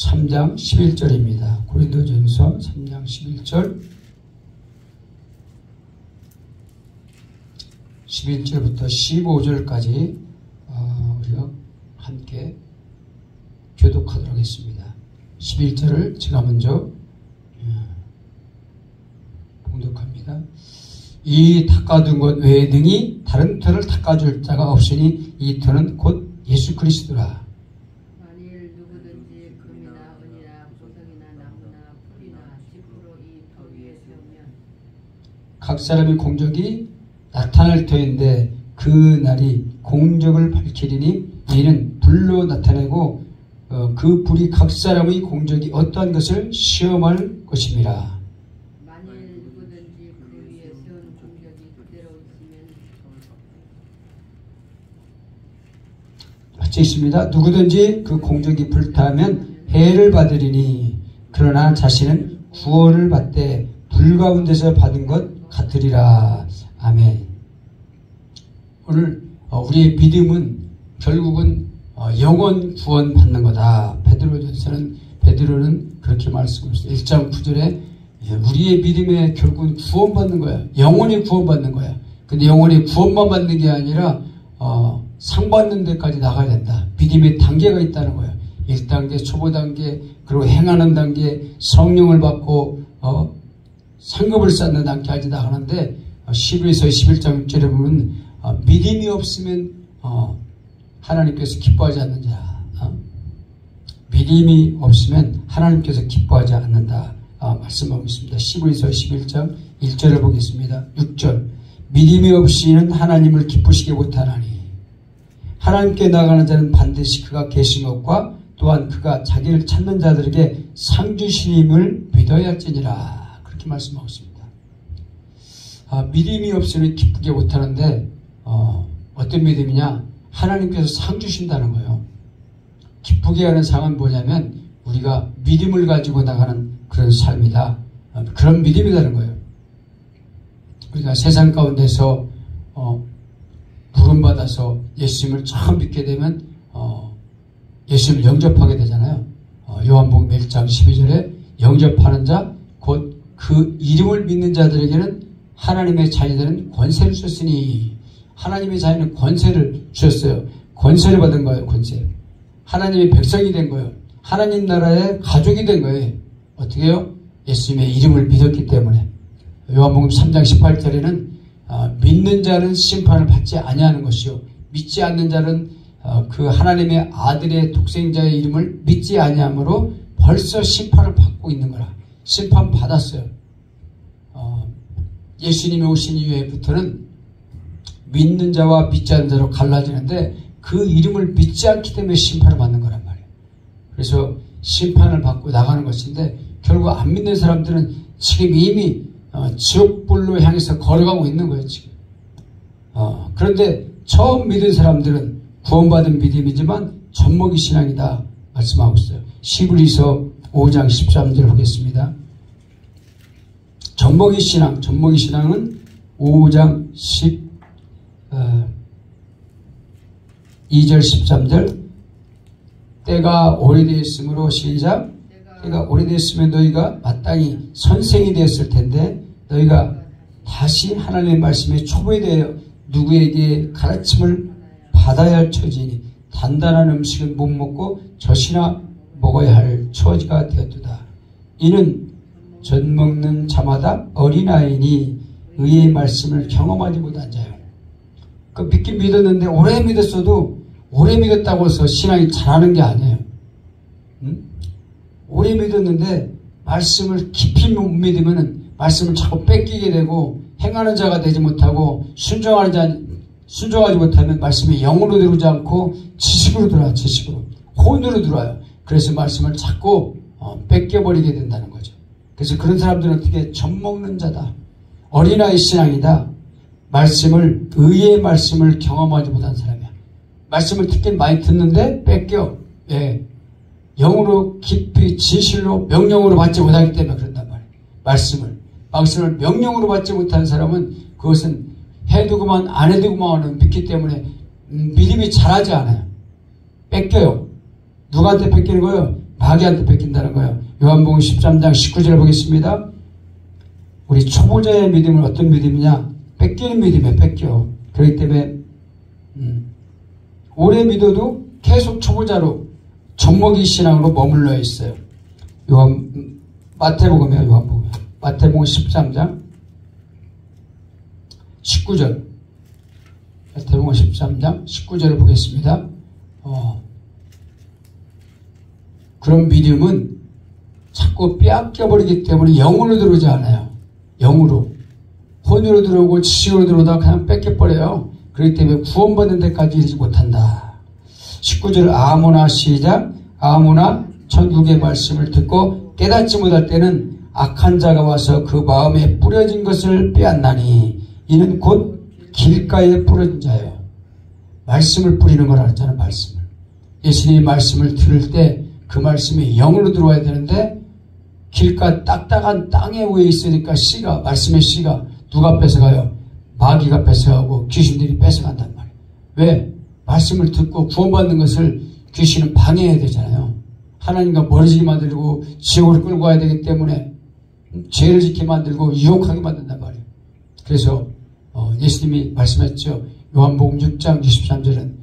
3장 11절입니다. 고린도전서 3장 11절 11절부터 15절까지 우리가 함께 교독하도록 하겠습니다. 11절을 제가 먼저 봉독합니다. 이 닦아둔 것 외에 능히 다른 터를 닦아줄 자가 없으니 이 터는 곧 예수 그리스도라. 만일 누구든지 금이나 은이나 보석이나 나무나 풀이나 짚으로 이 터 위에 세우면 각 사람의 공적이 나타날 터인데 그 날이 공적을 밝히리니 이는 불로 나타내고 그 불이 각 사람의 공적이 어떠한 것을 시험할 것입니다. 만일 누구든지 그 위에 세운 공적이 그대로 있으면 같이 있습니다. 누구든지 그 공적이 불타면 해를 받으리니 그러나 자신은 구원을 받되 불 가운데서 받은 것 같으리라. 아멘. 오늘 우리의 믿음은 결국은 영원 구원 받는 거다. 베드로는 그렇게 말씀했어요. 1장 9절에 우리의 믿음에 결국은 구원 받는 거야. 영원히 구원 받는 거야. 근데 영원히 구원만 받는 게 아니라 상 받는 데까지 나가야 된다. 믿음의 단계가 있다는 거예요. 1단계, 초보 단계, 그리고 행하는 단계, 성령을 받고 상급을 쌓는 단계까지 나가는데 히브리서 11장 6절에 보면 믿음이 없으면 하나님께서 기뻐하지 않는 자. 믿음이 없으면 하나님께서 기뻐하지 않는다. 말씀하고 있습니다. 히브리서 11장 1절을 보겠습니다. 6절 믿음이 없이는 하나님을 기쁘시게 못하나니 하나님께 나가는 자는 반드시 그가 계신 것과 또한 그가 자기를 찾는 자들에게 상 주심을 믿어야 할지니라. 그렇게 말씀하고 있습니다. 믿음이 없으면 기쁘게 못하는데 어떤 믿음이냐? 하나님께서 상 주신다는 거예요. 기쁘게 하는 상은 뭐냐면 우리가 믿음을 가지고 나가는 그런 삶이다. 그런 믿음이라는 거예요. 우리가 세상 가운데서 부름받아서 예수님을 처음 믿게 되면 예수님을 영접하게 되잖아요. 요한복음 1장 12절에 영접하는 자 곧 그 이름을 믿는 자들에게는 하나님의 자녀들은 권세를 주셨으니 하나님의 자녀는 권세를 주셨어요. 권세를 받은 거예요. 권세. 하나님의 백성이 된 거예요. 하나님 나라의 가족이 된 거예요. 어떻게 해요? 예수님의 이름을 믿었기 때문에. 요한복음 3장 18절에는 믿는 자는 심판을 받지 아니하는 것이요 믿지 않는 자는 그 하나님의 아들의 독생자의 이름을 믿지 아니함으로 벌써 심판을 받고 있는 거라. 심판 받았어요. 예수님이 오신 이후에부터는 믿는 자와 믿지 않는 자로 갈라지는데 그 이름을 믿지 않기 때문에 심판을 받는 거란 말이에요. 그래서 심판을 받고 나가는 것인데 결국 안 믿는 사람들은 지금 이미 지옥불로 향해서 걸어가고 있는 거예요. 지금. 그런데 처음 믿은 사람들은 구원받은 믿음이지만 젖먹이 신앙이다 말씀하고 있어요. 히브리서 5장 13절 보겠습니다. 젖먹이 신앙은 5장 2절 13절 때가 오래되었으므로 시작 때가 오래되었으면 너희가 마땅히 선생이 되었을 텐데 너희가 다시 하나님의 말씀에 초보에 대하여 누구에게 가르침을 받아야 할 처지니 단단한 음식은 못 먹고 젖이나 먹어야 할 처지가 되었도다. 이는 젖 먹는 자마다 어린아이니 의의 말씀을 경험하지 못한 자요. 그 믿긴 믿었는데 오래 믿었어도 오래 믿었다고 해서 신앙이 잘하는 게 아니에요. 오래 믿었는데 말씀을 깊이 못 믿으면 말씀을 자꾸 뺏기게 되고 행하는 자가 되지 못하고 순종하지 못하면 말씀이 영으로 들어오지 않고 지식으로 들어와요. 지식으로. 혼으로 들어와요. 그래서 말씀을 자꾸 뺏겨버리게 된다는 거죠. 그래서 그런 사람들은 어떻게 젖먹는 자다. 어린아이 신앙이다. 의의 말씀을 경험하지 못한 사람이야. 말씀을 듣긴 많이 듣는데 뺏겨. 예. 영으로 깊이 진실로 명령으로 받지 못하기 때문에 그런단 말이에요. 말씀을 명령으로 받지 못한 사람은 그것은 해도 그만 안 해도 그만 믿기 때문에 믿음이 자라지 않아요. 뺏겨요. 누구한테 뺏기는 거예요? 마귀한테 뺏긴다는 거예요. 요한복음 13장 19절 보겠습니다. 우리 초보자의 믿음은 어떤 믿음이냐? 뺏기는 믿음이에요. 뺏겨. 그렇기 때문에 오래 믿어도 계속 초보자로 젖먹이 신앙으로 머물러 있어요. 마태복음이에요. 요한복음. 마태복음 13장 19절. 마태복음 13장 19절을 보겠습니다. 그런 믿음은 자꾸 빼앗겨버리기 때문에 영으로 들어오지 않아요. 영으로. 혼으로 들어오고 지식으로 들어오다가 그냥 뺏겨버려요. 그렇기 때문에 구원받는 데까지 이르지 못한다. 19절 아무나 시작. 아무나 천국의 말씀을 듣고 깨닫지 못할 때는 악한 자가 와서 그 마음에 뿌려진 것을 빼앗나니 이는 곧 길가에 뿌려진 자예요. 말씀을 뿌리는 거라 했잖아요. 말씀을. 예수님이 말씀을 들을 때 그 말씀이 영으로 들어와야 되는데 길가 딱딱한 땅에 위에 있으니까 씨가, 말씀의 씨가 누가 뺏어가요? 마귀가 뺏어가고 귀신들이 뺏어간단 말이에요. 왜? 말씀을 듣고 구원받는 것을 귀신은 방해해야 되잖아요. 하나님과 멀어지게 만들고 지옥으로 끌고 가야 되기 때문에 죄를 짓게 만들고 유혹하게 만든단 말이에요. 그래서 예수님이 말씀했죠. 요한복음 6장 63절은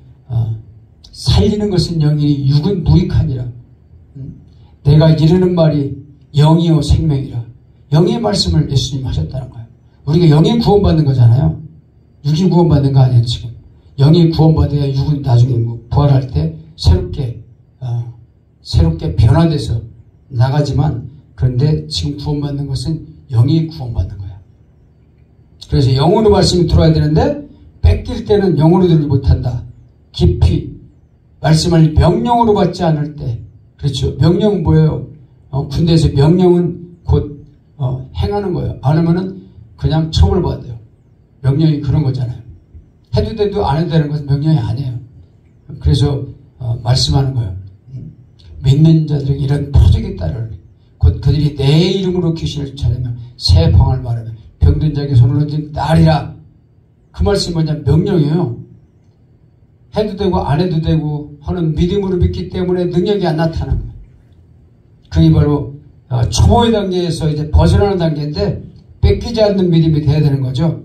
살리는 것은 영이니 육은 무익하니라. 내가 이르는 말이 영이요 생명이라. 영의 말씀을 예수님 하셨다는 거예요. 우리가 영이 구원받는 거잖아요. 육이 구원받는 거 아니에요. 지금 영이 구원받아야 육은 나중에 부활할 때 새롭게 변화돼서 나가지만, 그런데 지금 구원받는 것은 영이 구원받는 거야. 그래서 영으로 말씀이 들어야 되는데 뺏길 때는 영으로 들지 못한다. 깊이 말씀을 명령으로 받지 않을 때. 그렇죠. 명령은 뭐예요? 군대에서 명령은 곧 행하는 거예요. 안 하면은 그냥 처벌받아요. 명령이 그런 거잖아요. 해도 돼도 안 해도 되는 것은 명령이 아니에요. 그래서 말씀하는 거예요. 믿는 자들에게 이런 표적이 따르리. 곧 그들이 내 이름으로 귀신을 쫓아내며 새 방을 말하며 병든 자에게 손을 얹은 딸이라. 그 말씀이 뭐냐면 명령이에요. 해도 되고 안 해도 되고 하는 믿음으로 믿기 때문에 능력이 안 나타나는 거예요. 그게 바로 초보의 단계에서 이제 벗어나는 단계인데 뺏기지 않는 믿음이 돼야 되는 거죠.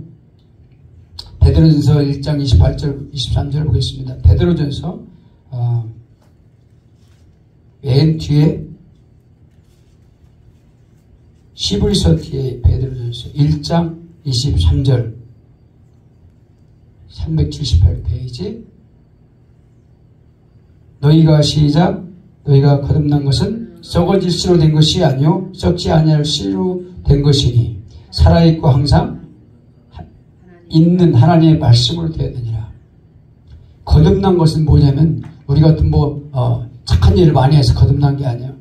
베드로전서 1장 28절 23절 보겠습니다. 베드로전서 맨 뒤에 히브리서 뒤에 베드로전서 1장 23절 378페이지. 너희가 시작. 너희가 거듭난 것은 썩어질 씨로 된 것이 아니요 썩지 아니할 씨로 된 것이니 살아있고 항상 있는 하나님의 말씀으로 되어야 되니라. 거듭난 것은 뭐냐면 우리가 어떤 착한 일을 많이 해서 거듭난 게 아니에요.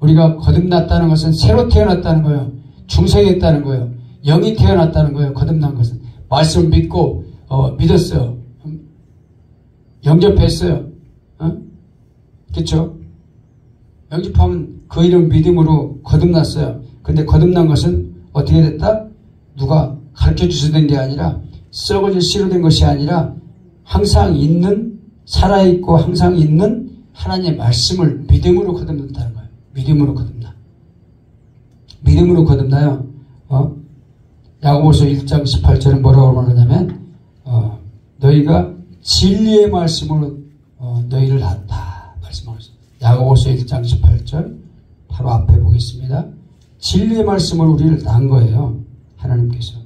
우리가 거듭났다는 것은 새로 태어났다는 거예요. 중생했다는 거예요. 영이 태어났다는 거예요. 거듭난 것은 말씀을 믿고 믿었어요. 영접했어요. 그렇죠? 영접하면 그 이름 믿음으로 거듭났어요. 근데 거듭난 것은 어떻게 됐다? 누가 가르쳐 주셔야 된 게 아니라 썩어질 씨로 된 것이 아니라 항상 있는, 살아있고 항상 있는 하나님의 말씀을 믿음으로 거듭났다는 거예요. 믿음으로 거듭나. 믿음으로 거듭나요. 야고보서 1장 18절은 뭐라고 말하냐면 너희가 진리의 말씀으로 너희를 낳았다 말씀하고 있습니다. 야고보서 1장 18절 바로 앞에 보겠습니다. 진리의 말씀으로 우리를 낳은 거예요. 하나님께서.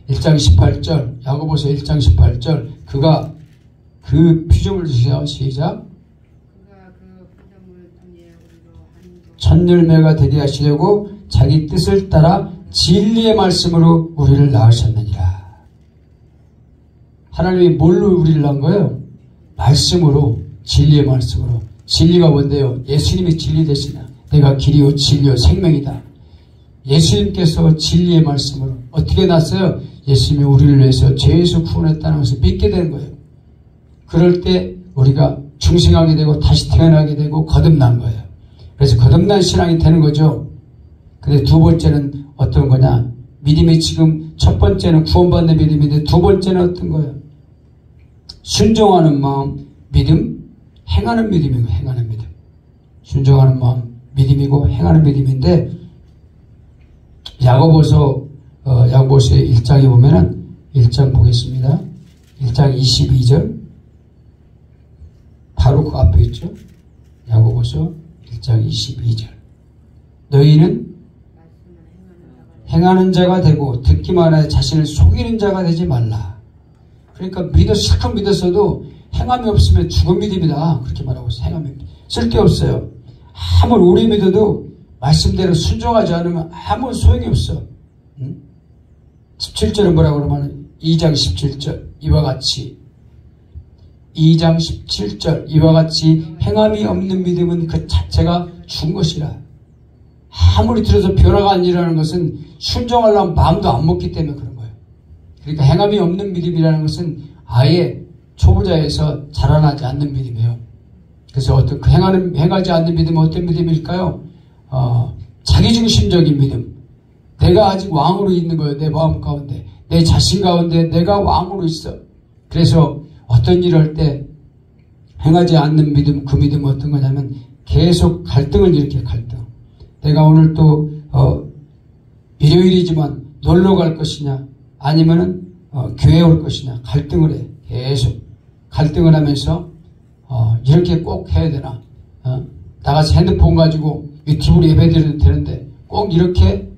1장 18절 야고보서 1장 18절 그가 그 피조물 주시오. 시작. 첫열매가 되게 하시려고 자기 뜻을 따라 진리의 말씀으로 우리를 낳으셨느니라. 하나님이 뭘로 우리를 낳은 거예요? 말씀으로, 진리의 말씀으로. 진리가 뭔데요? 예수님이 진리 되시나. 내가 길이요 진리요 생명이다. 예수님께서 진리의 말씀으로 어떻게 낳았어요? 예수님이 우리를 위해서 죄에서 구원했다는 것을 믿게 되는 거예요. 그럴 때 우리가 중생하게 되고 다시 태어나게 되고 거듭난 거예요. 그래서 거듭난 신앙이 되는 거죠. 근데 두 번째는 어떤 거냐? 믿음이 지금 첫 번째는 구원받는 믿음인데 두 번째는 어떤 거예요? 순종하는 마음, 믿음, 행하는 믿음이고 행하는 믿음. 순종하는 마음 믿음이고 행하는 믿음인데 야고보서의 1장에 보면은 1장 보겠습니다. 1장 22절 바로 그 앞에 있죠. 야고보서 1장 22절 너희는 행하는 자가 되고 듣기만 하여 자신을 속이는 자가 되지 말라. 그러니까 실컷 믿었어도 행함이 없으면 죽은 믿음이다. 그렇게 말하고 있어요. 행함이 쓸데없어요. 아무리 오래 믿어도 말씀대로 순종하지 않으면 아무 소용이 없어. 17절은 뭐라고 그러면 2장 17절 이와 같이 2장 17절 이와 같이 행함이 없는 믿음은 그 자체가 죽은 것이라. 아무리 들어서 변화가 안 일어나는 것은 순종하려면 마음도 안 먹기 때문에 그런 거예요. 그러니까 행함이 없는 믿음이라는 것은 아예 초보자에서 자라나지 않는 믿음이에요. 그래서 행하지 않는 믿음은 어떤 믿음일까요? 자기중심적인 믿음. 내가 아직 왕으로 있는 거예요. 내 마음 가운데. 내 자신 가운데 내가 왕으로 있어. 그래서 어떤 일을 할 때 행하지 않는 믿음, 그 믿음은 어떤 거냐면 계속 갈등을 일으켜요. 갈등. 내가 오늘 또 일요일이지만 놀러 갈 것이냐 아니면은 교회에 올 것이냐 갈등을 해. 계속 갈등을 하면서 이렇게 꼭 해야 되나 나가서 핸드폰 가지고 유튜브로 예배드려도 되는데 꼭 이렇게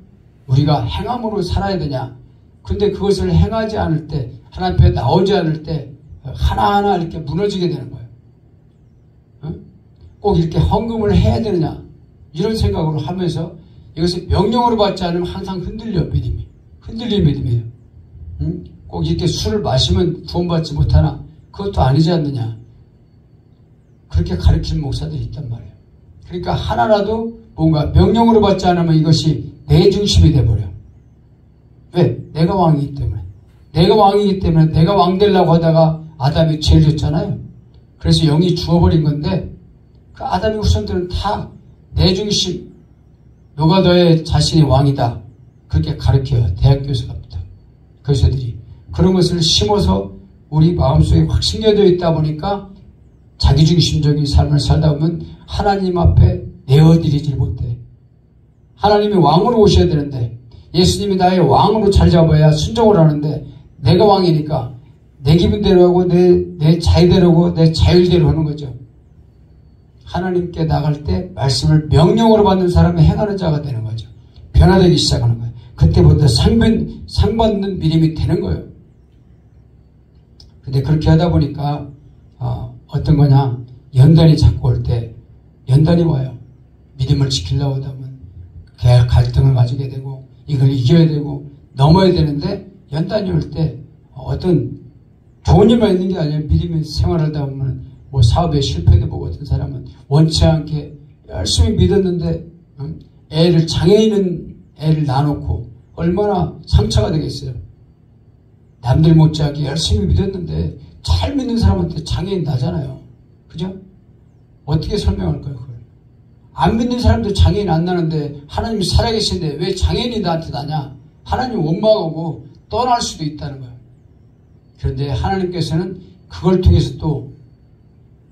우리가 행함으로 살아야 되냐. 그런데 그것을 행하지 않을 때 하나님 앞에 나오지 않을 때 하나하나 이렇게 무너지게 되는 거예요. 꼭 이렇게 헌금을 해야 되느냐 이런 생각으로 하면서 이것을 명령으로 받지 않으면 항상 흔들려 믿음이. 흔들리는 믿음이에요. 꼭 이렇게 술을 마시면 구원받지 못하나 그것도 아니지 않느냐. 그렇게 가르치는 목사들이 있단 말이에요. 그러니까 하나라도 뭔가 명령으로 받지 않으면 이것이 내 중심이 돼버려. 왜? 내가 왕이기 때문에. 내가 왕이기 때문에 내가 왕 되려고 하다가 아담이 죄를 졌잖아요. 그래서 영이 죽어버린 건데 그 아담의 후손들은 다 내 중심, 너가 너의 자신의 왕이다. 그렇게 가르쳐요. 대학교에서 갑니다. 교수들이. 그런 것을 심어서 우리 마음속에 확 심겨져 있다 보니까 자기중심적인 삶을 살다 보면 하나님 앞에 내어드리질 못해. 하나님이 왕으로 오셔야 되는데 예수님이 나의 왕으로 잘 잡아야 순종을 하는데 내가 왕이니까 내 기분대로 하고 내 자유대로 하고 내 자율대로 하는 거죠. 하나님께 나갈 때 말씀을 명령으로 받는 사람이 행하는 자가 되는 거죠. 변화되기 시작하는 거예요. 그때부터 상받는 믿음이 되는 거예요. 근데 그렇게 하다 보니까 어떤 거냐 연단이 자꾸 올 때 연단이 와요. 믿음을 지키려고 하다 보면 갈등을 가지게 되고 이걸 이겨야 되고 넘어야 되는데 연단이 올 때 어떤 좋은 일만 있는 게 아니라 믿음의 생활을 하다 보면 뭐 사업에 실패도 보고 어떤 사람은 원치 않게 열심히 믿었는데 장애인은 애를 놔놓고 얼마나 상처가 되겠어요. 남들 못지않게 열심히 믿었는데 잘 믿는 사람한테 장애인 나잖아요. 그죠? 어떻게 설명할까요? 그걸? 안 믿는 사람도 장애인 안 나는데 하나님이 살아계신데 왜 장애인이 나한테 나냐? 하나님 원망하고 떠날 수도 있다는 거예요. 그런데 하나님께서는 그걸 통해서 또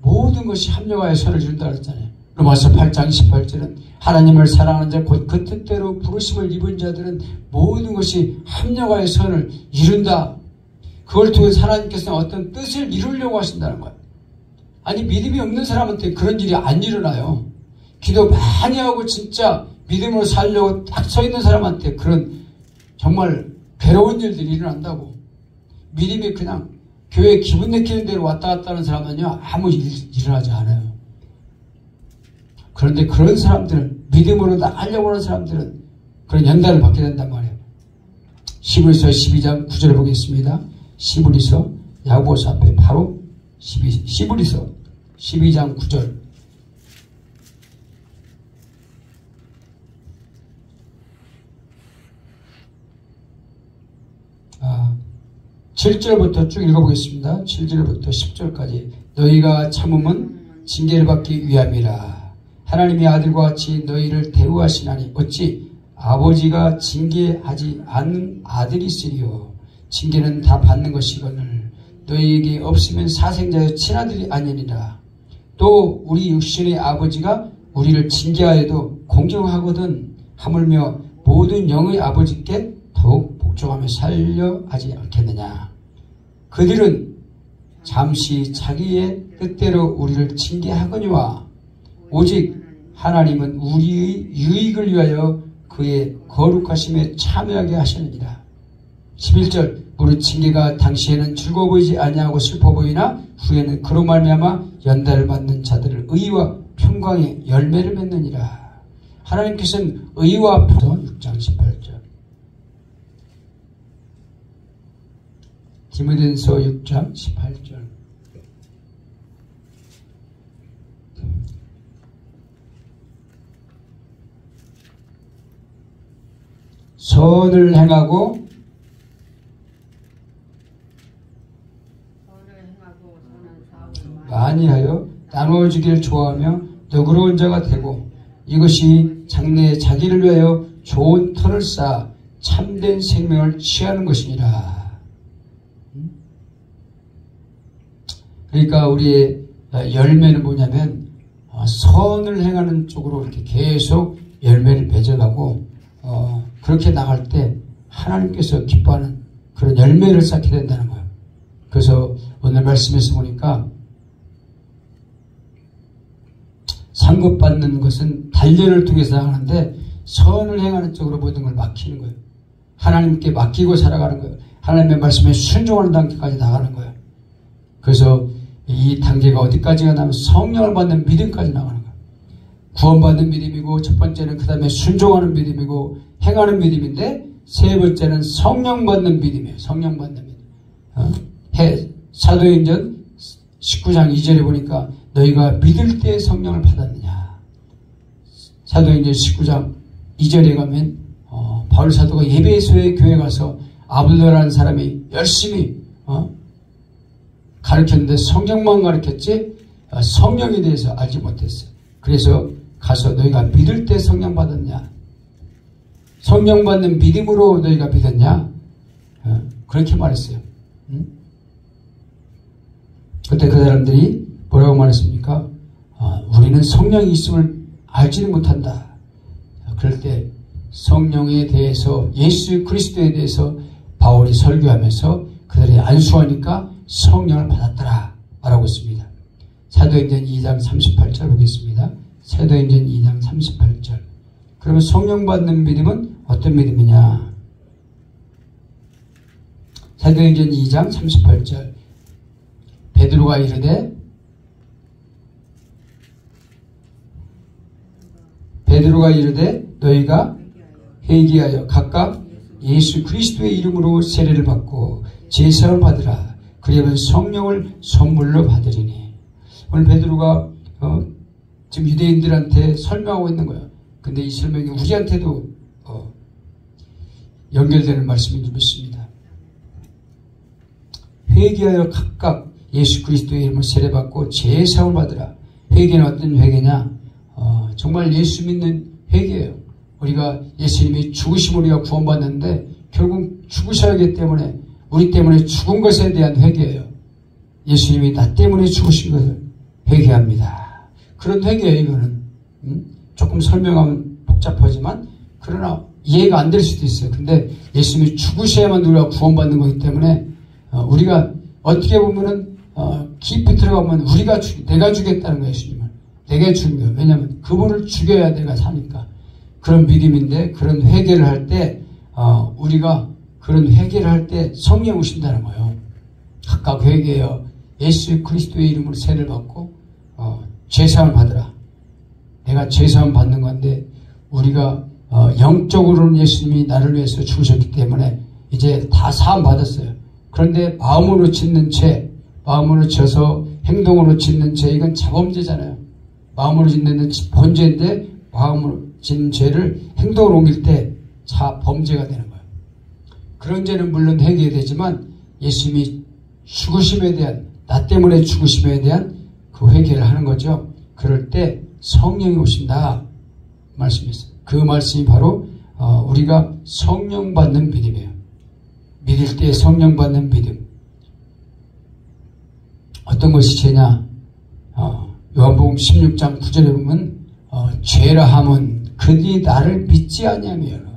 모든 것이 합력하여 선을 이룬다 그랬잖아요. 로마서 8장 28절은 하나님을 사랑하는 자 곧 그 뜻대로 부르심을 입은 자들은 모든 것이 합력하여 선을 이룬다. 그걸 통해서 하나님께서는 어떤 뜻을 이루려고 하신다는 거예요. 아니 믿음이 없는 사람한테 그런 일이 안 일어나요. 기도 많이 하고 진짜 믿음으로 살려고 딱 서 있는 사람한테 그런 정말 괴로운 일들이 일어난다고. 믿음이 그냥 교회 기분 내키는 대로 왔다 갔다 하는 사람은요 아무 일 일어나지 않아요. 그런데 그런 사람들은 믿음으로 나가려고 하는 사람들은 그런 연단을 받게 된단 말이에요. 히브리서 12장 9절을 보겠습니다. 히브리서 야고보서 앞에 바로 히브리서 12장 9절. 아, 7절부터 쭉 읽어보겠습니다. 7절부터 10절까지. 너희가 참음은 징계를 받기 위함이라. 하나님의 아들과 같이 너희를 대우하시나니 어찌 아버지가 징계하지 않는 아들이 있으리요. 징계는 다 받는 것이거늘 너희에게 없으면 사생자의 친아들이 아니니라. 또 우리 육신의 아버지가 우리를 징계하여도 공정하거든 하물며 모든 영의 아버지께 더욱 복종하며 살려 하지 않겠느냐. 그들은 잠시 자기의 뜻대로 우리를 징계하거니와 오직 하나님은 우리의 유익을 위하여 그의 거룩하심에 참여하게 하시느니라. 11절 우리 징계가 당시에는 즐거워 보이지 아니하고 슬퍼 보이나 후에는 그로 말미암아 연단을 받는 자들을 의와 평강의 열매를 맺느니라. 하나님께서는 의와 평강 6장 18절 디모데전서 6장 18절 선을 행하고 많이 하여 나누어주기를 좋아하며 너그러운 자가 되고 이것이 장래에 자기를 위하여 좋은 터를 쌓아 참된 생명을 취하는 것이니라. 그러니까 우리의 열매는 뭐냐면 선을 행하는 쪽으로 이렇게 계속 열매를 맺어가고 그렇게 나갈 때 하나님께서 기뻐하는 그런 열매를 쌓게 된다는 거예요. 그래서 오늘 말씀에서 보니까 상급받는 것은 단련을 통해서 나가는데 선을 행하는 쪽으로 모든 걸 맡기는 거예요. 하나님께 맡기고 살아가는 거예요. 하나님의 말씀에 순종하는 단계까지 나가는 거예요. 그래서 이 단계가 어디까지가 나면 성령을 받는 믿음까지 나가는 거예요. 구원받는 믿음이고 첫 번째는 그 다음에 순종하는 믿음이고 행하는 믿음인데 세 번째는 성령 받는 믿음이에요. 성령 받는 믿음. 사도행전 19장 2절에 보니까 너희가 믿을 때 성령을 받았느냐. 사도행전 19장 2절에 가면 바울 사도가 에베소의 교회 가서 아볼로라는 사람이 열심히 가르쳤는데 성경만 가르쳤지 성령에 대해서 알지 못했어요. 그래서 가서 너희가 믿을 때 성령 받았냐. 성령 받는 믿음으로 너희가 믿었냐. 그렇게 말했어요. 그때 그 사람들이 뭐라고 말했습니까? 우리는 성령이 있음을 알지는 못한다. 그럴 때 성령에 대해서 예수 그리스도에 대해서 바울이 설교하면서 그들이 안수하니까 성령을 받았더라 말하고 있습니다. 사도행전 2장 38절 보겠습니다. 사도행전 2장 38절. 그러면 성령 받는 믿음은 어떤 믿음이냐? 사도행전 2장 38절. 베드로가 이르되 너희가 회개하여 각각 예수 그리스도의 이름으로 세례를 받고 제사를 받으라. 그리하면 성령을 선물로 받으리니. 오늘 베드로가 지금 유대인들한테 설명하고 있는 거예요. 근데 이 설명이 우리한테도 연결되는 말씀인 줄 믿습니다. 회개하여 각각 예수 그리스도의 이름으로 세례받고 제사를 받으라. 회개는 어떤 회개냐? 정말 예수 믿는 회개예요. 우리가 예수님이 죽으심으로 우리가 구원받는데 결국 죽으셔야 하기 때문에 우리 때문에 죽은 것에 대한 회개예요. 예수님이 나 때문에 죽으신 것을 회개합니다. 그런 회개예요. 이거는 조금 설명하면 복잡하지만 그러나 이해가 안 될 수도 있어요. 근데 예수님이 죽으셔야만 우리가 구원받는 거기 때문에 우리가 어떻게 보면은 깊이 들어가면 내가 죽였다는 거예요. 예수님을 내가 죽인 거예요. 왜냐하면 그분을 죽여야 내가 사니까. 그런 믿음인데 그런 회개를 할 때 우리가 그런 회개를 할 때 성령 오신다는 거예요. 각각 회개하여 예수 그리스도의 이름으로 세례를 받고 죄사함을 받으라. 내가 죄사함 받는 건데 우리가 영적으로는 예수님이 나를 위해서 죽으셨기 때문에 이제 다 사함 받았어요. 그런데 마음으로 짓는 죄, 마음으로 져서 행동으로 짓는 죄, 이건 자범죄잖아요. 마음으로 짓는 본죄인데 마음으로 짓는 죄를 행동으로 옮길 때 범죄가 되는 거예요. 그런 죄는 물론 회개해야 되지만 예수님이 죽으심에 대한, 나 때문에 죽으심에 대한 그 회개를 하는 거죠. 그럴 때 성령이 오신다 말씀이었어요. 그 말씀이 바로 우리가 성령 받는 믿음이에요. 믿을 때 성령 받는 믿음. 어떤 것이 죄냐? 요한복음 16장 9절에 보면 죄라 함은 그들이 나를 믿지 아니하며.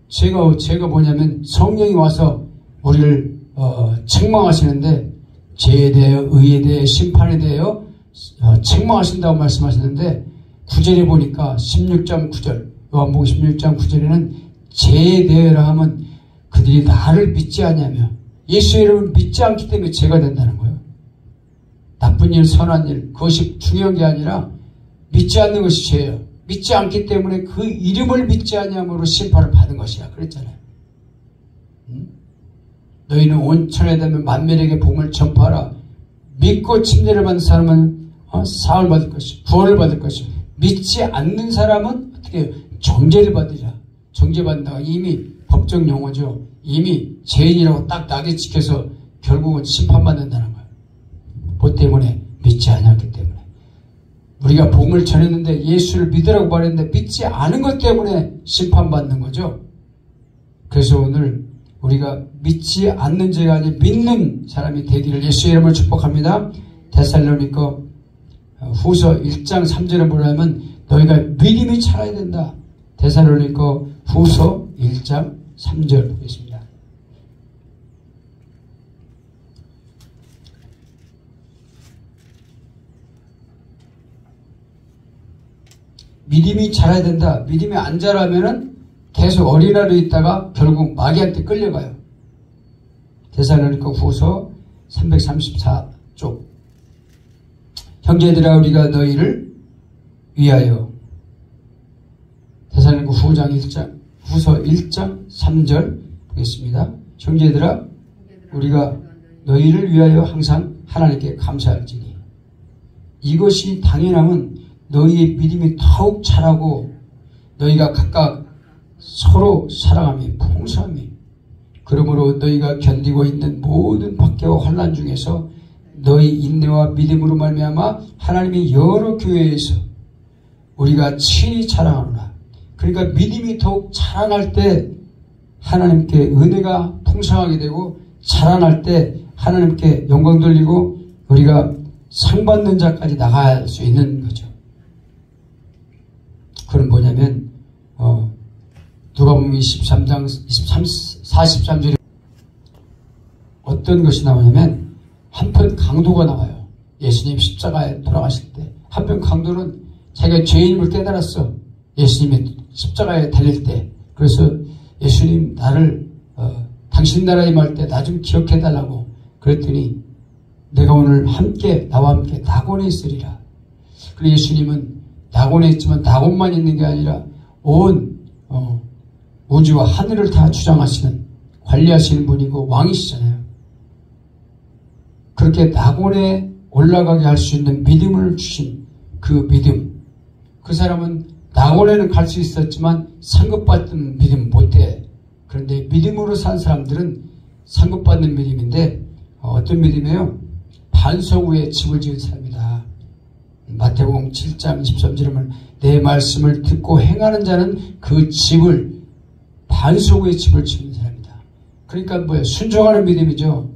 죄가 뭐냐면 성령이 와서 우리를 책망하시는데 죄에 대하여 의에 대해 심판에 대하여 책망하신다고 말씀하셨는데 9절에 보니까 16장 9절 요한복음 16장 9절에는 죄에 대하여라 하면 그들이 나를 믿지 아니하며 예수의 이름을 믿지 않기 때문에 죄가 된다는 거예요. 나쁜 일, 선한 일 그것이 중요한 게 아니라 믿지 않는 것이 죄예요. 믿지 않기 때문에 그 이름을 믿지 아니함으로 심판을 받은 것이라 그랬잖아요. 너희는 온천에 되면 만민에게 복음을 전파하라. 믿고 침례를 받는 사람은 사함을 받을 것이고 구원을 받을 것이고 믿지 않는 사람은 어떻게 정죄를 받으리라. 정죄받는다가 이미 법적 용어죠. 이미 죄인이라고 딱 낙에 찍혀서 결국은 심판받는다는 거예요. 뭐 때문에? 믿지 않았기 때문에. 우리가 복음을 전했는데 예수를 믿으라고 말했는데 믿지 않은 것 때문에 심판받는 거죠. 그래서 오늘 우리가 믿지 않는 죄가 아니라 믿는 사람이 되기를 예수의 이름으로 축복합니다. 데살로니가 후서 1장 3절에 뭐냐면 너희가 믿음이 자라야 된다. 데살로니가 후서 1장 3절 보겠습니다. 믿음이 자라야 된다. 믿음이 안 자라면은 계속 어린아이로 있다가 결국 마귀한테 끌려가요. 데살로니가 후서 334쪽 형제들아 우리가 너희를 위하여 데살로니가 후서 1장 3절 보겠습니다. 형제들아 우리가 너희를 위하여 항상 하나님께 감사할지니 이것이 당연함은 너희의 믿음이 더욱 자라고 너희가 각각 서로 사랑함이 풍성함이 그러므로 너희가 견디고 있는 모든 박해와 환난 중에서 너희 인내와 믿음으로 말미암아 하나님의 여러 교회에서 우리가 친히 자랑하노라. 그러니까 믿음이 더욱 자라날 때 하나님께 은혜가 풍성하게 되고 자라날 때 하나님께 영광 돌리고 우리가 상 받는 자까지 나갈 수 있는 거죠. 그건 뭐냐면 누가복음 23장 43절에 어떤 것이 나오냐면 한편 강도가 나와요. 예수님 십자가에 돌아가실 때 한편 강도는 자기가 죄인임을 깨달았어. 예수님이 십자가에 달릴 때. 그래서 예수님 나를 당신 나라에 임할 때 나 좀 기억해달라고 그랬더니 내가 오늘 나와 함께 낙원에 있으리라. 그리고 예수님은 낙원에 있지만 낙원만 있는 게 아니라 온 우주와 하늘을 다 주장하시는 관리하시는 분이고 왕이시잖아요. 그렇게 낙원에 올라가게 할 수 있는 믿음을 주신 그 믿음. 그 사람은 낙원에는 갈 수 있었지만 상급받는 믿음 못해. 그런데 믿음으로 산 사람들은 상급받는 믿음인데 어떤 믿음이에요? 반석 위에 집을 지은 사람이다. 마태복음 7장 23절에 보면 내 말씀을 듣고 행하는 자는 그 집을 반석 위에 집을 지은 사람이다. 그러니까 뭐예요? 순종하는 믿음이죠.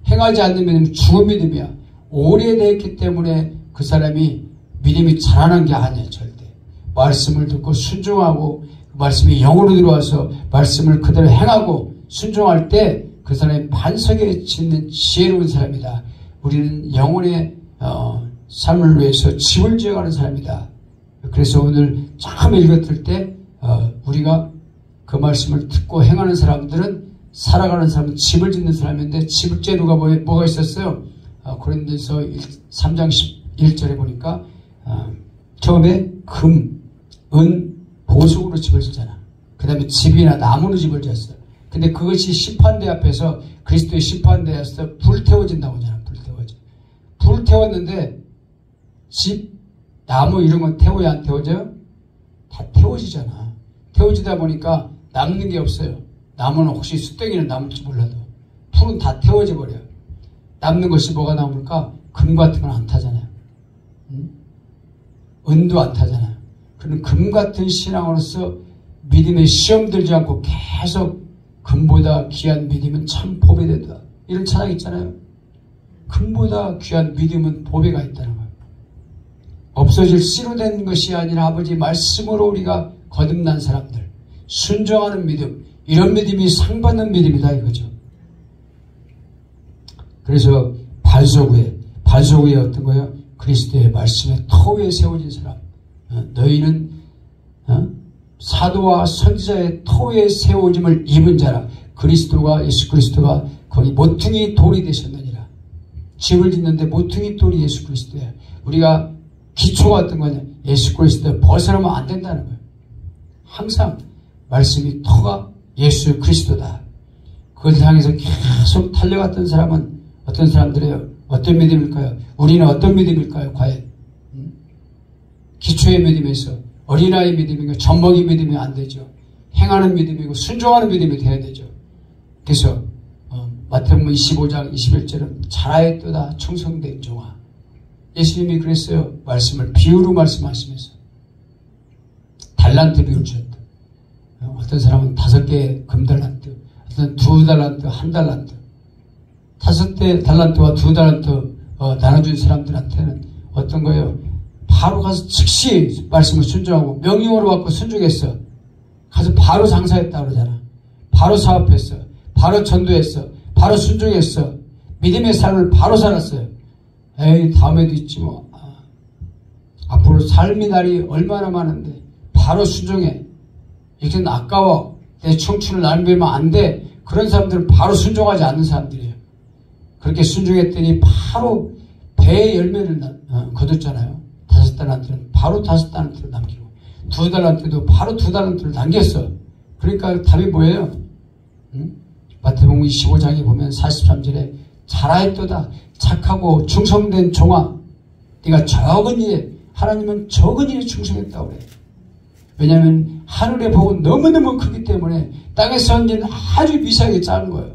행하지 않는 믿음은 죽은 믿음이야. 오래됐기 때문에 그 사람이 믿음이 자라는 게 아니에요. 절대. 말씀을 듣고 순종하고 그 말씀이 영으로 들어와서 말씀을 그대로 행하고 순종할 때 그 사람이 반석에 짓는 지혜로운 사람이다. 우리는 영혼의 삶을 위해서 집을 지어가는 사람이다. 그래서 오늘 처음 읽었을 때 우리가 그 말씀을 듣고 행하는 사람들은 살아가는 사람은 집을 짓는 사람인데 집재료가 뭐가 있었어요? 고린도서 3장 11절에 보니까 처음에 금, 은, 보석으로 집을 짓잖아. 그 다음에 집이나 나무로 집을 지었어요. 근데 그것이 심판대 앞에서 그리스도의 심판대 앞에서 불태워진다고 하잖아. 불태웠는데 집, 나무 이런 건 태워야 안 태워져요? 다 태워지잖아. 태워지다 보니까 남는 게 없어요. 나무는 혹시 숫댕이는 남을지 몰라도 풀은 다 태워져 버려요. 남는 것이 뭐가 남을까? 금 같은 건 안 타잖아요. 은도 안 타잖아요. 그럼 금 같은 신앙으로서 믿음에 시험 들지 않고 계속 금보다 귀한 믿음은 참 보배된다. 이런 찬양 있잖아요. 금보다 귀한 믿음은 보배가 있다는 거예요. 없어질 씨로 된 것이 아니라 아버지 말씀으로 우리가 거듭난 사람들, 순종하는 믿음, 이런 믿음이 상받는 믿음이다 이거죠. 그래서 반석 위에 어떤 거예요? 그리스도의 말씀에 터 위에 세워진 사람. 너희는 사도와 선지자의 터 위에 세워짐을 입은 자라. 그리스도가, 예수 그리스도가 거기 모퉁이 돌이 되셨느니라. 집을 짓는데 모퉁이 돌이 예수 그리스도야. 우리가 기초가 어떤 거냐? 예수 그리스도에 벗어나면 안 된다는 거예요. 항상 말씀이 터가 예수 그리스도다. 그걸 향해서 계속 달려갔던 사람은 어떤 사람들이에요? 어떤 믿음일까요? 우리는 어떤 믿음일까요? 과연 기초의 믿음에서 어린아이 믿음이고 젖먹이 믿음이 안 되죠. 행하는 믿음이고 순종하는 믿음이 돼야 되죠. 그래서 마태복음 25장 21절은 자라했도다 충성된 종아. 예수님이 그랬어요. 말씀을 비유로 말씀하시면서 달란트 비유를 주셨다. 어떤 사람은 5개의 금달란트, 어떤 2달란트, 1달란트, 5개 달란트와 2달란트 나눠준 사람들한테는 어떤 거예요? 바로 가서 즉시 말씀을 순종하고 명령으로 받고 순종했어. 가서 바로 장사했다 그러잖아. 바로 사업했어. 바로 전도했어. 바로 순종했어. 믿음의 삶을 바로 살았어요. 에이, 다음에도 있지 뭐. 앞으로 삶의 날이 얼마나 많은데 바로 순종해. 이렇게는 아까워. 내 청춘을 낭비하면 안 돼. 그런 사람들은 바로 순종하지 않는 사람들이에요. 그렇게 순종했더니 바로 배의 열매를 거뒀잖아요. 5달란트는 바로 5달란트를 남기고 2달란트도 바로 2달란트를 남겼어. 그러니까 답이 뭐예요? 마태복음 25장에 보면 43절에 자라했도다 착하고 충성된 종아. 네가 적은 일에, 하나님은 적은 일에 충성했다고 그래. 왜냐하면 하늘의 복은 너무너무 크기 때문에 땅에서 한 일은 아주 미세하게 작은 거예요.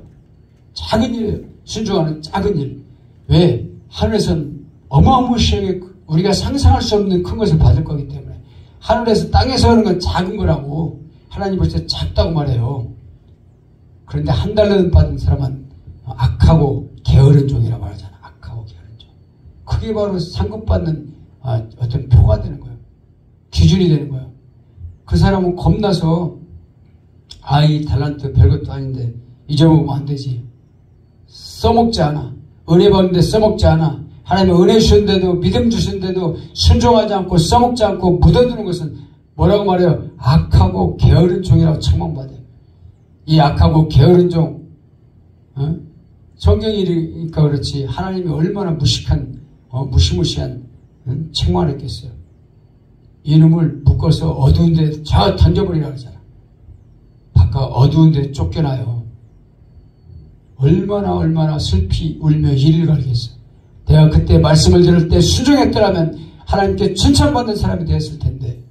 작은 일이에요. 순종하는 작은 일. 왜? 하늘에서는 어마무시하게 우리가 상상할 수 없는 큰 것을 받을 거기 때문에. 하늘에서 땅에서 하는 건 작은 거라고. 하나님 볼 때 작다고 말해요. 그런데 1달러 받은 사람은 악하고 게으른 종이라고 말하잖아. 악하고 게으른 종. 그게 바로 상급받는 어떤 표가 되는 거예요. 기준이 되는 거예요. 그 사람은 겁나서 이 달란트 별것도 아닌데 잊어먹으면 안 되지. 써먹지 않아. 은혜 받는데 써먹지 않아. 하나님은 은혜 주신데도 믿음 주신데도 순종하지 않고 써먹지 않고 묻어두는 것은 뭐라고 말해요? 악하고 게으른 종이라고 책망받아요. 이 악하고 게으른 종, 성경이니까 그렇지 하나님이 얼마나 무식한 무시무시한 책망을 했겠어요. 이놈을 묶어서 어두운 데 저 던져버리라고 하잖아. 바깥 어두운 데 쫓겨나요. 얼마나 슬피 울며 이를 갈겠어. 내가 그때 말씀을 들을 때 순종했더라면 하나님께 칭찬받는 사람이 되었을 텐데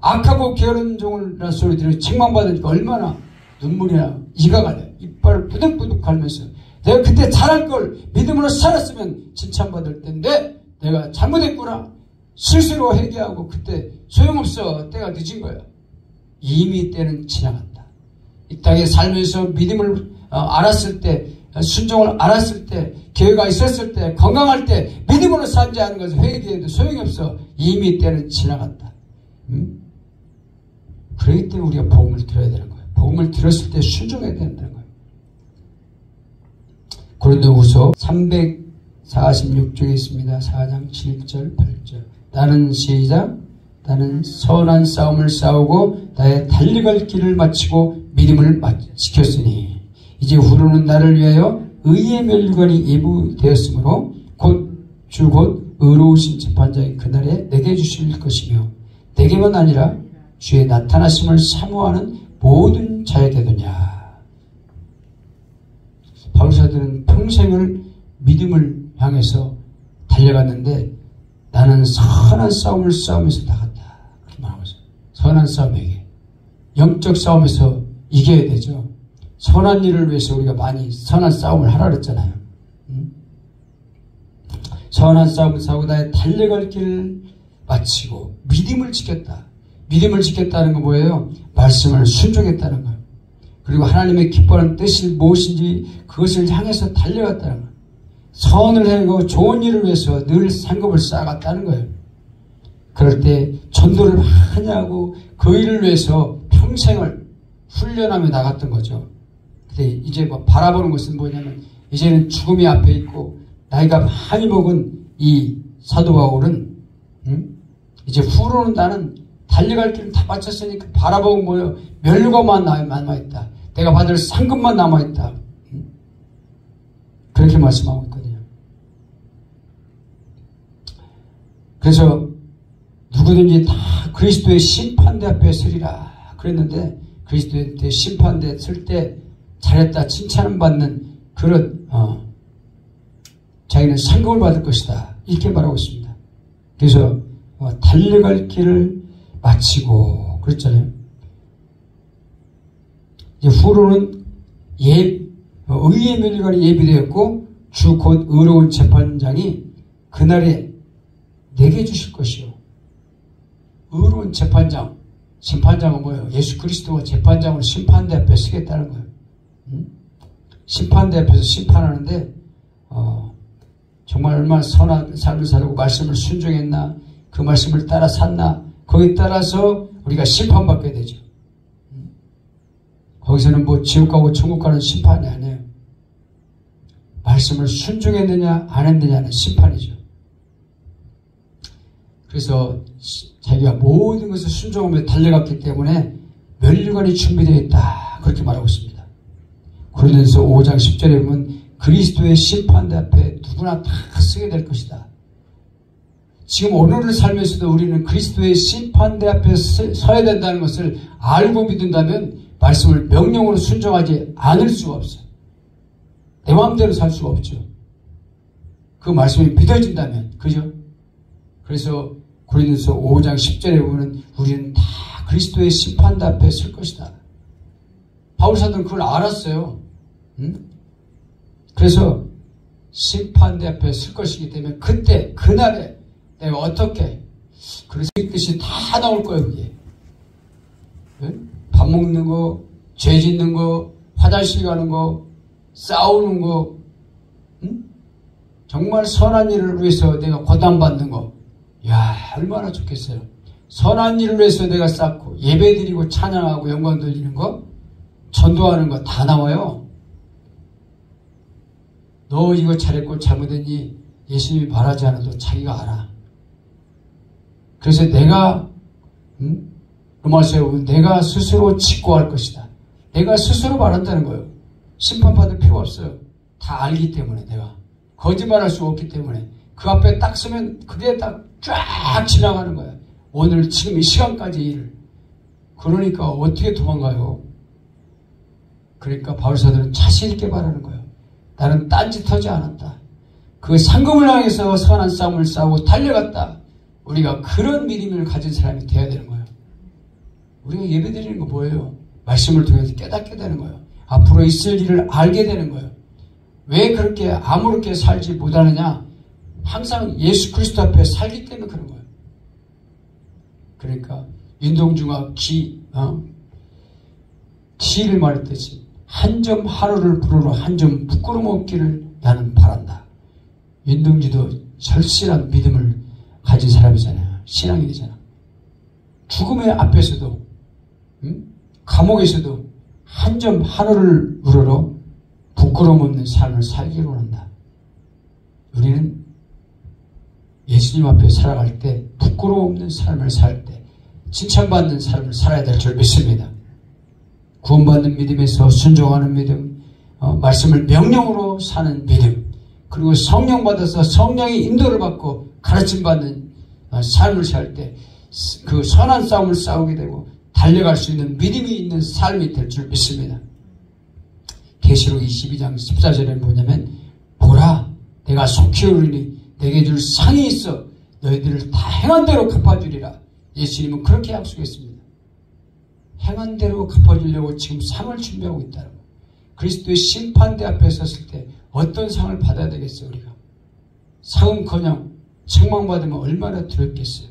악하고 게으른 종을 소리 들으며 책망받으니까 얼마나 눈물이 나. 이가 갈려. 이빨을 부득부득 갈면서 내가 그때 잘할 걸 믿음으로 살았으면 칭찬받을 텐데 내가 잘못했구나. 스스로 회개하고 그때 소용없어. 때가 늦은 거야. 이미 때는 지나갔다. 이 땅에 살면서 믿음을 알았을 때, 순종을 알았을 때, 기회가 있었을 때, 건강할 때 믿음으로 살지 않은 것을 회개해도 소용이 없어. 이미 때는 지나갔다. 그렇기 때문에 우리가 복음을 들어야 되는 거예요. 복음을 들었을 때 순종해야 된다는 거예요. 고린도후서 346쪽에 있습니다. 4장 7절 8절. 나는 시작. 나는 선한 싸움을 싸우고 나의 달려갈 길을 마치고 믿음을 지켰으니 이제 후로는 나를 위하여 의의 멸관이 예부되었으므로 주 곧 의로우신 재판장이 그날에 내게 주실 것이며 내게만 아니라 주의 나타나심을 사모하는 모든 자에게도냐. 바울사들은 평생을 믿음을 향해서 달려갔는데 나는 선한 싸움을 싸우면서 나갔다. 그렇게 말하고 있어요. 선한 싸움에게. 영적 싸움에서 이겨야 되죠. 선한 일을 위해서 우리가 많이 선한 싸움을 하라 그랬잖아요. 선한 싸움을 싸우고 나의 달려갈 길을 마치고 믿음을 지켰다. 믿음을 지켰다는 건 뭐예요? 말씀을 순종했다는 거예요. 그리고 하나님의 기뻐하는 뜻이 무엇인지 그것을 향해서 달려갔다는 거예요. 선을 행하고 좋은 일을 위해서 늘 상급을 쌓아갔다는 거예요. 그럴 때 전도를 많이 하고 그 일을 위해서 평생을 훈련하며 나갔던 거죠. 근데 이제 뭐 바라보는 것은 뭐냐면 이제는 죽음이 앞에 있고 나이가 많이 먹은 이 사도 바울은 이제 후로는 나는 달려갈 길은 다 마쳤으니까 바라보고 뭐요? 멸류관만 남아있다. 내가 받을 상급만 남아있다. 그렇게 말씀하고 있거든요. 그래서 누구든지 다 그리스도의 심판대 앞에 서리라 그랬는데 그리스도의 심판대 설 때 잘했다 칭찬을 받는 그런 자기는 상급을 받을 것이다 이렇게 말하고 있습니다. 그래서 달려갈 길을 마치고 그랬잖아요. 이제 후로는 의의 멸류관이 예비되었고 주 곧 의로운 재판장이 그날에 내게 주실 것이요. 의로운 재판장, 심판장은 뭐예요? 예수 그리스도가 재판장으로 심판대 앞에 서겠다는 거예요. 심판대 앞에서 심판하는데 정말 얼마나 선한 삶을 살고 말씀을 순종했나 그 말씀을 따라 샀나 거기에 따라서 우리가 심판받게 되죠. 거기서는 뭐 지옥 가고 천국 가는 심판이 아니에요. 말씀을 순종했느냐 안 했느냐는 심판이죠. 그래서 자기가 모든 것을 순종하며 달려갔기 때문에 멸류관이 준비되어 있다 그렇게 말하고 있습니다. 고린도전서 5장 10절에 보면 그리스도의 심판대 앞에 누구나 다 서게 될 것이다. 지금 오늘을 살면서도 우리는 그리스도의 심판대 앞에 서야 된다는 것을 알고 믿는다면 말씀을 명령으로 순종하지 않을 수가 없어요. 내 마음대로 살 수가 없죠. 그 말씀이 믿어진다면 그죠? 그래서 고린도전서 5장 10절에 보면 우리는 다 그리스도의 심판대 앞에 설 것이다. 바울사도는 그걸 알았어요. 그래서 심판대 앞에 설 것이기 때문에 그때 그날에 내가 어떻게 그래서 이 뜻이 다 나올 거예요. 그게 밥 먹는 거, 죄 짓는 거, 화장실 가는 거, 싸우는 거, 정말 선한 일을 위해서 내가 고단받는 거, 야 얼마나 좋겠어요. 선한 일을 위해서 내가 쌓고 예배드리고 찬양하고 영광 돌리는 거, 전도하는 거 다 나와요. 너 이거 잘했고 잘못했니 예수님이 바라지 않아도 자기가 알아. 그래서 내가 로마서에 보면 내가 스스로 직고할 것이다. 내가 스스로 말한다는 거예요. 심판받을 필요 없어요. 다 알기 때문에 내가 거짓말할 수 없기 때문에 그 앞에 딱 서면 그게 딱 쫙 지나가는 거야. 오늘 지금 이 시간까지 일을. 그러니까 어떻게 도망가요? 그러니까 바울사도는 자신 있게 말하는 거예요. 나는 딴짓하지 않았다. 그 상급을 향해서 선한 싸움을 싸우고 달려갔다. 우리가 그런 믿음을 가진 사람이 되어야 되는 거예요. 우리가 예배드리는 거 뭐예요? 말씀을 통해서 깨닫게 되는 거예요. 앞으로 있을 일을 알게 되는 거예요. 왜 그렇게 아무렇게 살지 못하느냐? 항상 예수 그리스도 앞에 살기 때문에 그런 거예요. 그러니까 윤동주가 시를 말했듯이 한 점 하루를 부르러 한 점 부끄러움 없기를 나는 바란다. 윤동주도 절실한 믿음을 가진 사람이잖아요. 신앙인이잖아. 죽음의 앞에서도 감옥에서도 한 점 하루를 우러러 부끄러움 없는 삶을 살기로 한다. 우리는 예수님 앞에 살아갈 때 부끄러움 없는 삶을 살 때 칭찬받는 삶을 살아야 될 줄 믿습니다. 구원받는 믿음에서 순종하는 믿음, 말씀을 명령으로 사는 믿음, 그리고 성령 받아서 성령의 인도를 받고 가르침받는 삶을 살 때 그 선한 싸움을 싸우게 되고 달려갈 수 있는 믿음이 있는 삶이 될 줄 믿습니다. 계시록 22장 14절에 뭐냐면 보라 내가 속히 오르니 내게 줄 상이 있어 너희들을 다 행한 대로 갚아주리라. 예수님은 그렇게 약속했습니다. 행한 대로 갚아주려고 지금 상을 준비하고 있다는 거예요. 그리스도의 심판대 앞에 섰을 때 어떤 상을 받아야 되겠어요? 우리가 상은커녕 책망받으면 얼마나 두렵겠어요.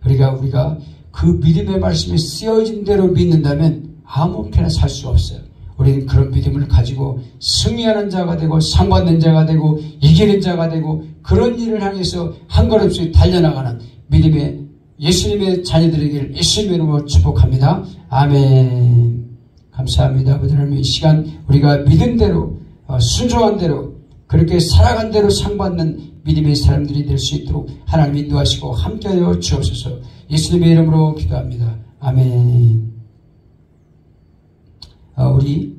우리가 그 믿음의 말씀이 쓰여진 대로 믿는다면 아무렇게나 살 수 없어요. 우리는 그런 믿음을 가지고 승리하는 자가 되고 상 받는 자가 되고 이기는 자가 되고 그런 일을 향해서 한 걸음씩 달려나가는 믿음의 예수님의 자녀들에게 예수님의 이름으로 축복합니다. 아멘. 감사합니다. 아버지 하나님, 이 시간 우리가 믿은 대로 순종한 대로 그렇게 살아간 대로 상받는 믿음의 사람들이 될 수 있도록 하나님 인도하시고 함께하여 주옵소서. 예수님의 이름으로 기도합니다. 아멘. 우리